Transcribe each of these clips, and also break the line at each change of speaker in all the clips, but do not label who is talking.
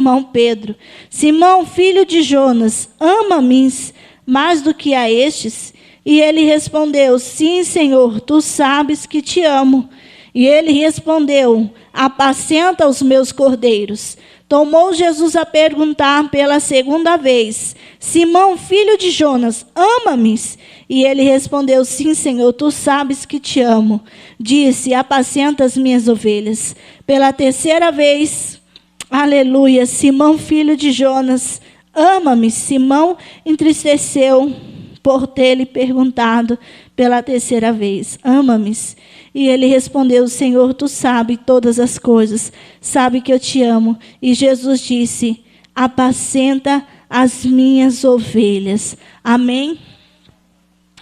Simão Pedro: Simão, filho de Jonas, ama-me mais do que a estes? E ele respondeu: Sim, Senhor, tu sabes que te amo. E ele respondeu: apacenta os meus cordeiros. Tomou Jesus a perguntar pela segunda vez: Simão, filho de Jonas, ama-me? E ele respondeu: Sim, Senhor, tu sabes que te amo. Disse: apacenta as minhas ovelhas. Pela terceira vez, aleluia, Simão, filho de Jonas, ama-me? Simão entristeceu por ter lhe perguntado pela terceira vez: ama-me? E ele respondeu: Senhor, tu sabes todas as coisas, sabe que eu te amo. E Jesus disse: apacenta as minhas ovelhas. Amém?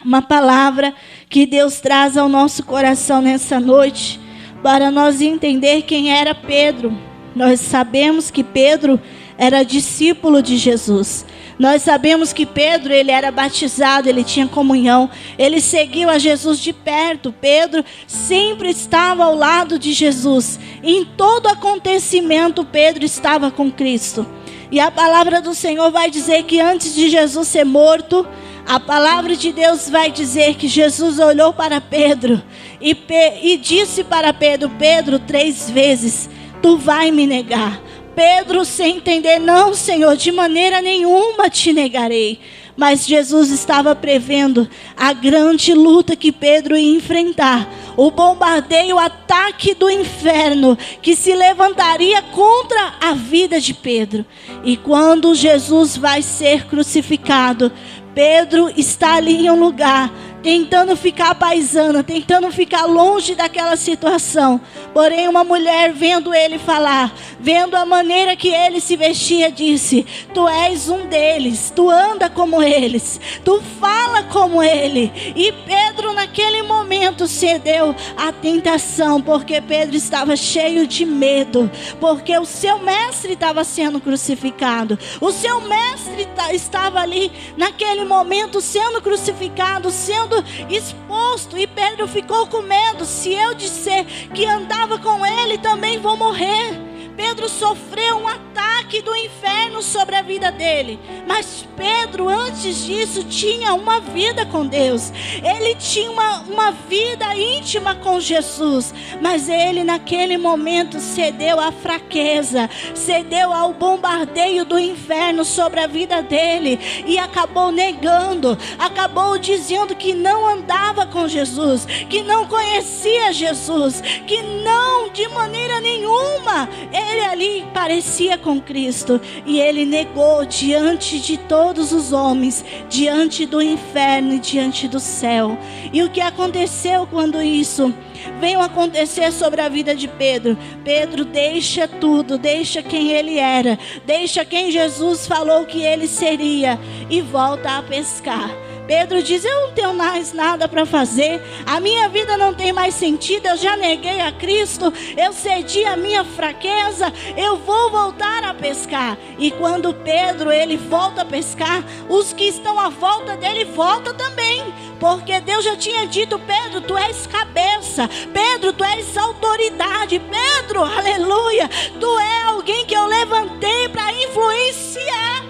Uma palavra que Deus traz ao nosso coração nessa noite, para nós entender quem era Pedro. Nós sabemos que Pedro era discípulo de Jesus. Nós sabemos que Pedro, ele era batizado, ele tinha comunhão, ele seguiu a Jesus de perto. Pedro sempre estava ao lado de Jesus. Em todo acontecimento, Pedro estava com Cristo. E a palavra do Senhor vai dizer que antes de Jesus ser morto, a palavra de Deus vai dizer que Jesus olhou para Pedro e disse para Pedro: Pedro, 3 vezes, tu vai me negar. Pedro, sem entender: não, Senhor, de maneira nenhuma te negarei. Mas Jesus estava prevendo a grande luta que Pedro ia enfrentar. O bombardeio, o ataque do inferno que se levantaria contra a vida de Pedro. E quando Jesus vai ser crucificado, Pedro está ali em um lugar, tentando ficar paisana, tentando ficar longe daquela situação. Porém, uma mulher, vendo ele falar, vendo a maneira que ele se vestia, disse: tu és um deles, tu anda como eles, tu fala como ele. E Pedro naquele momento cedeu à tentação, porque Pedro estava cheio de medo, porque o seu mestre estava sendo crucificado. O seu mestre estava ali naquele momento sendo crucificado, sendo exposto. E Pedro ficou com medo: se eu disser que andava com ele, também vou morrer. Pedro sofreu um ataque do inferno sobre a vida dele. Mas Pedro, antes disso, tinha uma vida com Deus. Ele tinha uma vida íntima com Jesus. Mas ele, naquele momento, cedeu à fraqueza, cedeu ao bombardeio do inferno sobre a vida dele. E acabou negando, acabou dizendo que não andava com Jesus, que não conhecia Jesus, que não, de maneira nenhuma, ele ali parecia com Cristo. E ele negou diante de todos os homens, diante do inferno e diante do céu. E o que aconteceu quando isso veio acontecer sobre a vida de Pedro? Pedro deixa tudo, deixa quem ele era, deixa quem Jesus falou que ele seria, e volta a pescar. Pedro diz: eu não tenho mais nada para fazer, a minha vida não tem mais sentido, eu já neguei a Cristo, eu cedi a minha fraqueza, eu vou voltar a pescar. E quando Pedro, ele volta a pescar, os que estão à volta dele voltam também, porque Deus já tinha dito: Pedro, tu és cabeça, Pedro, tu és autoridade, Pedro, aleluia, tu é alguém que eu levantei para influenciar.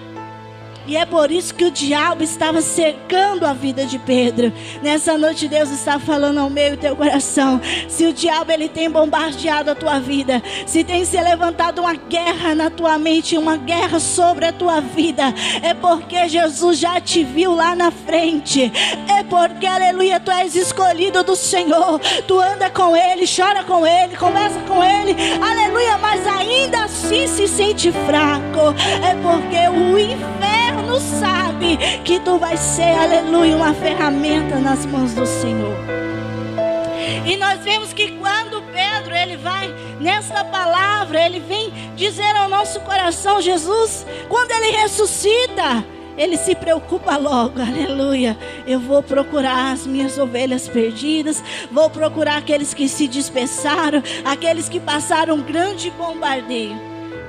E é por isso que o diabo estava cercando a vida de Pedro. Nessa noite Deus está falando ao meu e teu coração: se o diabo ele tem bombardeado a tua vida, se tem se levantado uma guerra na tua mente, uma guerra sobre a tua vida, é porque Jesus já te viu lá na frente. É porque, aleluia, tu és escolhido do Senhor. Tu anda com Ele, chora com Ele, conversa com Ele, aleluia, mas ainda assim se sente fraco. É porque o inferno sabe que tu vai ser, aleluia, uma ferramenta nas mãos do Senhor. E nós vemos que quando Pedro, ele vai nesta palavra, ele vem dizer ao nosso coração: Jesus, quando ele ressuscita, ele se preocupa logo, aleluia, eu vou procurar as minhas ovelhas perdidas, vou procurar aqueles que se dispersaram, aqueles que passaram um grande bombardeio.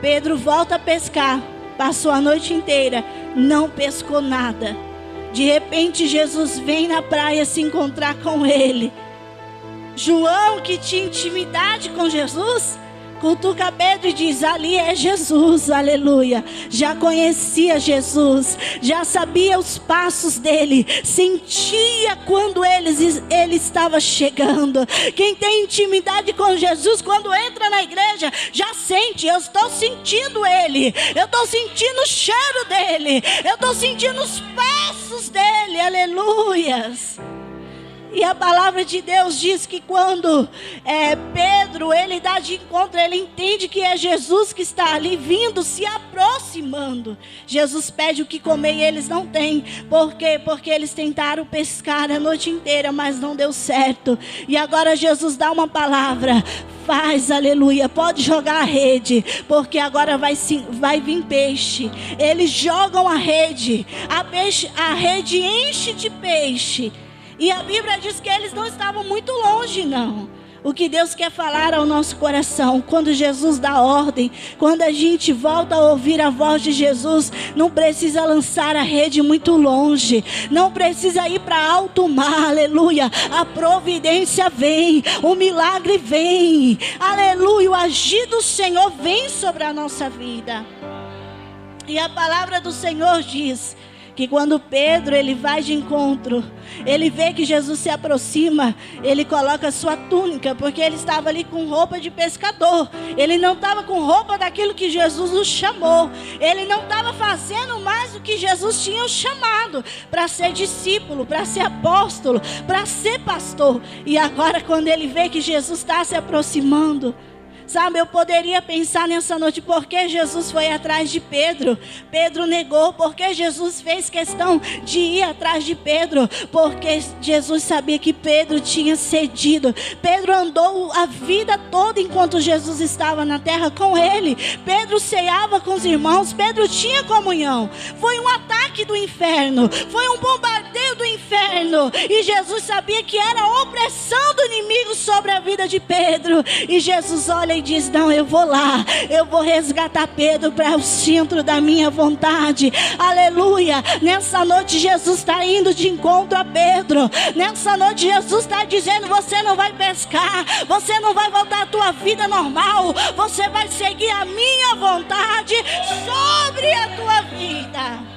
Pedro volta a pescar, passou a noite inteira, não pescou nada. De repente Jesus vem na praia se encontrar com ele. João, que tinha intimidade com Jesus, Cutuca Pedro e diz: ali é Jesus, aleluia. Já conhecia Jesus, já sabia os passos dele, sentia quando ele estava chegando. Quem tem intimidade com Jesus, quando entra na igreja, já sente: eu estou sentindo ele, eu estou sentindo o cheiro dele, eu estou sentindo os passos dele, aleluias. E a palavra de Deus diz que quando Pedro, ele dá de encontro, ele entende que é Jesus que está ali vindo, se aproximando. Jesus pede o que comer e eles não têm. Por quê? Porque eles tentaram pescar a noite inteira, mas não deu certo. E agora Jesus dá uma palavra: faz, aleluia, pode jogar a rede, porque agora vai vir peixe. Eles jogam a rede, a rede enche de peixe. E a Bíblia diz que eles não estavam muito longe, não. O que Deus quer falar ao nosso coração, quando Jesus dá ordem, quando a gente volta a ouvir a voz de Jesus, não precisa lançar a rede muito longe, não precisa ir para alto mar, aleluia. A providência vem, o milagre vem, aleluia. O agir do Senhor vem sobre a nossa vida. E a palavra do Senhor diz que quando Pedro, ele vai de encontro, ele vê que Jesus se aproxima, ele coloca sua túnica, porque ele estava ali com roupa de pescador. Ele não estava com roupa daquilo que Jesus o chamou. Ele não estava fazendo mais do que Jesus tinha o chamado, para ser discípulo, para ser apóstolo, para ser pastor. E agora, quando ele vê que Jesus está se aproximando, sabe, eu poderia pensar nessa noite: por que Jesus foi atrás de Pedro? Pedro negou. Por que Jesus fez questão de ir atrás de Pedro? Porque Jesus sabia que Pedro tinha cedido. Pedro andou a vida toda enquanto Jesus estava na terra com ele. Pedro ceava com os irmãos. Pedro tinha comunhão. Foi um ataque do inferno, foi um bombardeio do inferno, e Jesus sabia que era a opressão do inimigo sobre a vida de Pedro. E Jesus olha e diz: não, eu vou lá, eu vou resgatar Pedro para o centro da minha vontade, aleluia. Nessa noite Jesus está indo de encontro a Pedro. Nessa noite Jesus está dizendo: você não vai pescar, você não vai voltar à tua vida normal, você vai seguir a minha vontade sobre a tua vida.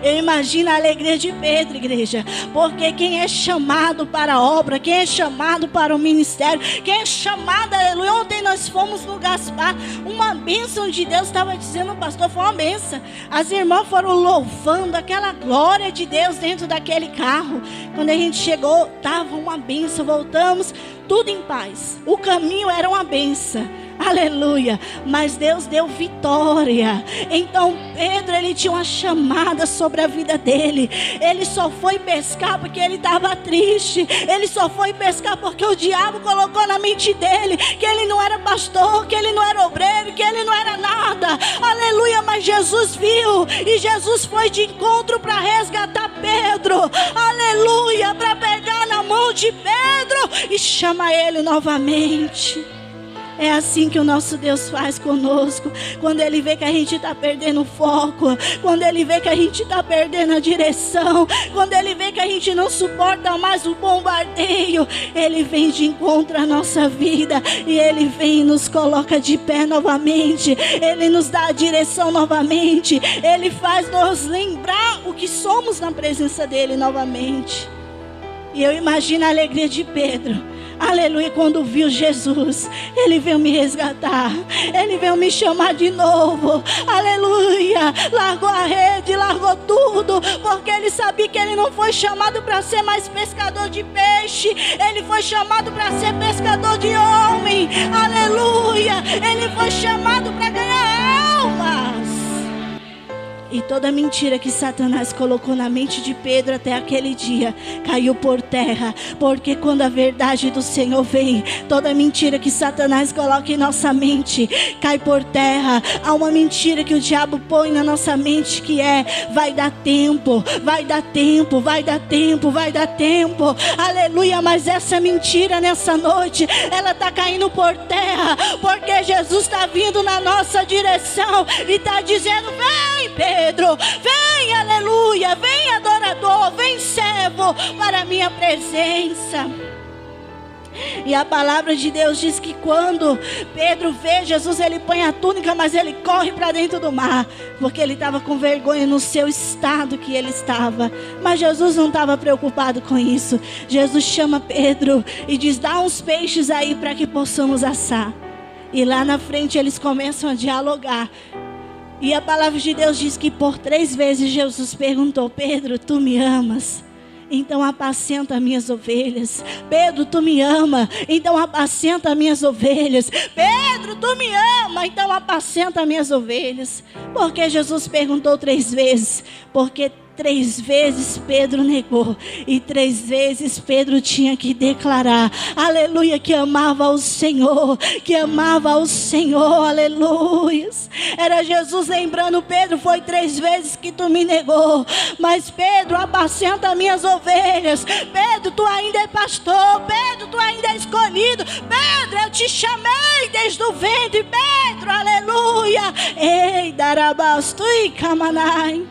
Eu imagino a alegria de Pedro, igreja, porque quem é chamado para a obra, quem é chamado para o ministério, quem é chamado, aleluia. Ontem nós fomos no Gaspar, uma bênção de Deus, estava dizendo o pastor, foi uma bênção. As irmãs foram louvando aquela glória de Deus dentro daquele carro. Quando a gente chegou, estava uma bênção, voltamos, tudo em paz. O caminho era uma bênção, aleluia, mas Deus deu vitória. Então Pedro, ele tinha uma chamada sobre a vida dele. Ele só foi pescar porque ele estava triste. Ele só foi pescar porque o diabo colocou na mente dele que ele não era pastor, que ele não era obreiro, que ele não era nada, aleluia. Mas Jesus viu, e Jesus foi de encontro para resgatar Pedro, aleluia, para pegar na mão de Pedro e chamar ele novamente. É assim que o nosso Deus faz conosco. Quando Ele vê que a gente está perdendo o foco, quando Ele vê que a gente está perdendo a direção, quando Ele vê que a gente não suporta mais o bombardeio, Ele vem de encontro à nossa vida, e Ele vem e nos coloca de pé novamente. Ele nos dá a direção novamente. Ele faz nos lembrar o que somos na presença dEle novamente. E eu imagino a alegria de Pedro, aleluia, quando viu Jesus. Ele veio me resgatar, ele veio me chamar de novo, aleluia. Largou a rede, largou tudo, porque ele sabia que ele não foi chamado para ser mais pescador de peixe, ele foi chamado para ser pescador de homem, aleluia. Ele foi chamado para ganhar almas. E toda mentira que Satanás colocou na mente de Pedro até aquele dia caiu por terra. Porque quando a verdade do Senhor vem, toda mentira que Satanás coloca em nossa mente cai por terra. Há uma mentira que o diabo põe na nossa mente, que é: vai dar tempo, vai dar tempo, vai dar tempo, vai dar tempo, aleluia. Mas essa mentira nessa noite, ela está caindo por terra, porque Jesus está vindo na nossa direção e está dizendo: vem Pedro, vem, aleluia, vem adorador, vem servo para a minha presença. E a palavra de Deus diz que quando Pedro vê Jesus, ele põe a túnica, mas ele corre para dentro do mar, porque ele estava com vergonha no seu estado que ele estava. Mas Jesus não estava preocupado com isso. Jesus chama Pedro e diz: dá uns peixes aí para que possamos assar. E lá na frente eles começam a dialogar. E a palavra de Deus diz que por 3 vezes Jesus perguntou: Pedro, tu me amas? Então apacenta minhas ovelhas. Pedro, tu me ama? Então apacenta minhas ovelhas. Pedro, tu me ama? Então apacenta minhas ovelhas. Porque Jesus perguntou 3 vezes? Porque 3 vezes Pedro negou. E 3 vezes Pedro tinha que declarar, aleluia, que amava o Senhor. Que amava o Senhor, aleluia. Era Jesus lembrando: Pedro, foi 3 vezes que tu me negou. Mas Pedro, apacenta minhas ovelhas. Pedro, tu ainda é pastor. Pedro, tu ainda é escolhido. Pedro, eu te chamei desde o ventre. Pedro, aleluia. Ei, darabastui camanai.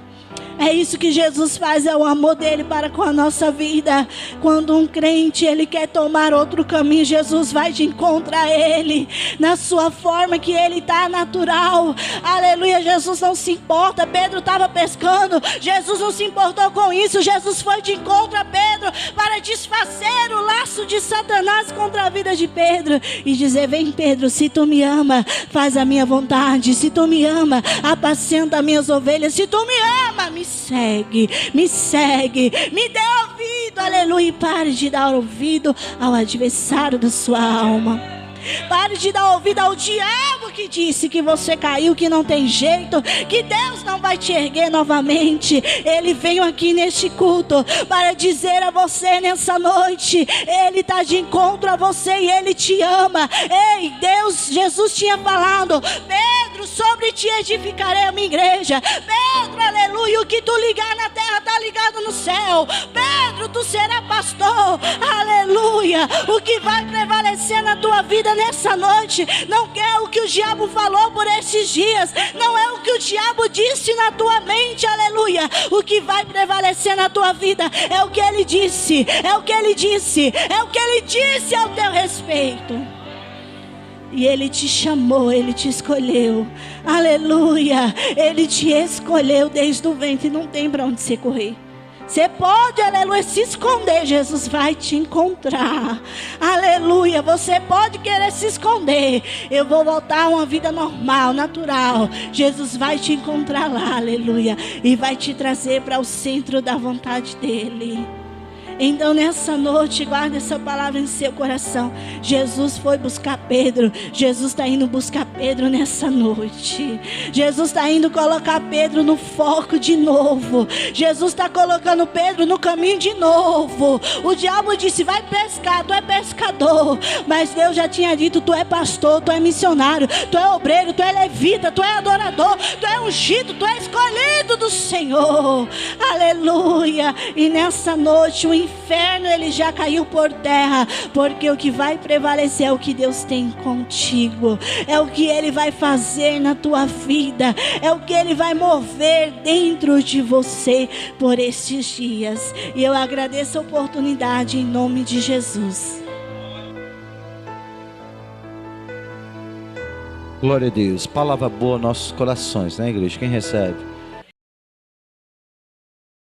É isso que Jesus faz, é o amor dele para com a nossa vida. Quando um crente, ele quer tomar outro caminho, Jesus vai de encontro a ele, na sua forma que ele está natural. Aleluia, Jesus não se importa. Pedro estava pescando, Jesus não se importou com isso. Jesus foi de encontro a Pedro para desfazer o laço de Satanás contra a vida de Pedro e dizer: vem Pedro, se tu me ama, faz a minha vontade. Se tu me ama, apacenta minhas ovelhas. Se tu me ama, me segue, me dê ouvido, aleluia. E pare de dar ouvido ao adversário da sua alma. Pare de dar ouvido ao diabo que disse que você caiu, que não tem jeito, que Deus não vai te erguer novamente. Ele veio aqui neste culto para dizer a você nessa noite: Ele está de encontro a você e Ele te ama. Ei, Jesus tinha falado: Pedro, sobre ti edificarei a minha igreja. Pedro, aleluia, o que tu ligar na terra está ligado no céu. Pedro, tu será pastor, aleluia. O que vai prevalecer na tua vida nessa noite não é o que o diabo falou por esses dias, não é o que o diabo disse na tua mente, aleluia. O que vai prevalecer na tua vida é o que ele disse, é o que ele disse, é o que ele disse ao teu respeito. E Ele te chamou, Ele te escolheu, aleluia. Ele te escolheu desde o ventre, não tem para onde você correr. Você pode, aleluia, se esconder, Jesus vai te encontrar, aleluia. Você pode querer se esconder, eu vou voltar a uma vida normal, natural. Jesus vai te encontrar lá, aleluia, e vai te trazer para o centro da vontade dEle. Então nessa noite, guarda essa palavra em seu coração. Jesus foi buscar Pedro. Jesus está indo buscar Pedro nessa noite. Jesus está indo colocar Pedro no foco de novo. Jesus está colocando Pedro no caminho de novo. O diabo disse: vai pescar, tu é pescador. Mas Deus já tinha dito: tu é pastor, tu é missionário, tu é obreiro, tu é levita, tu é adorador, tu é ungido, tu é escolhido do Senhor, aleluia. E nessa noite o inferno ele já caiu por terra, porque o que vai prevalecer é o que Deus tem contigo, é o que Ele vai fazer na tua vida, é o que Ele vai mover dentro de você por esses dias. E eu agradeço a oportunidade em nome de Jesus.
Glória a Deus. Palavra boa aos nossos corações, né, igreja? Quem recebe?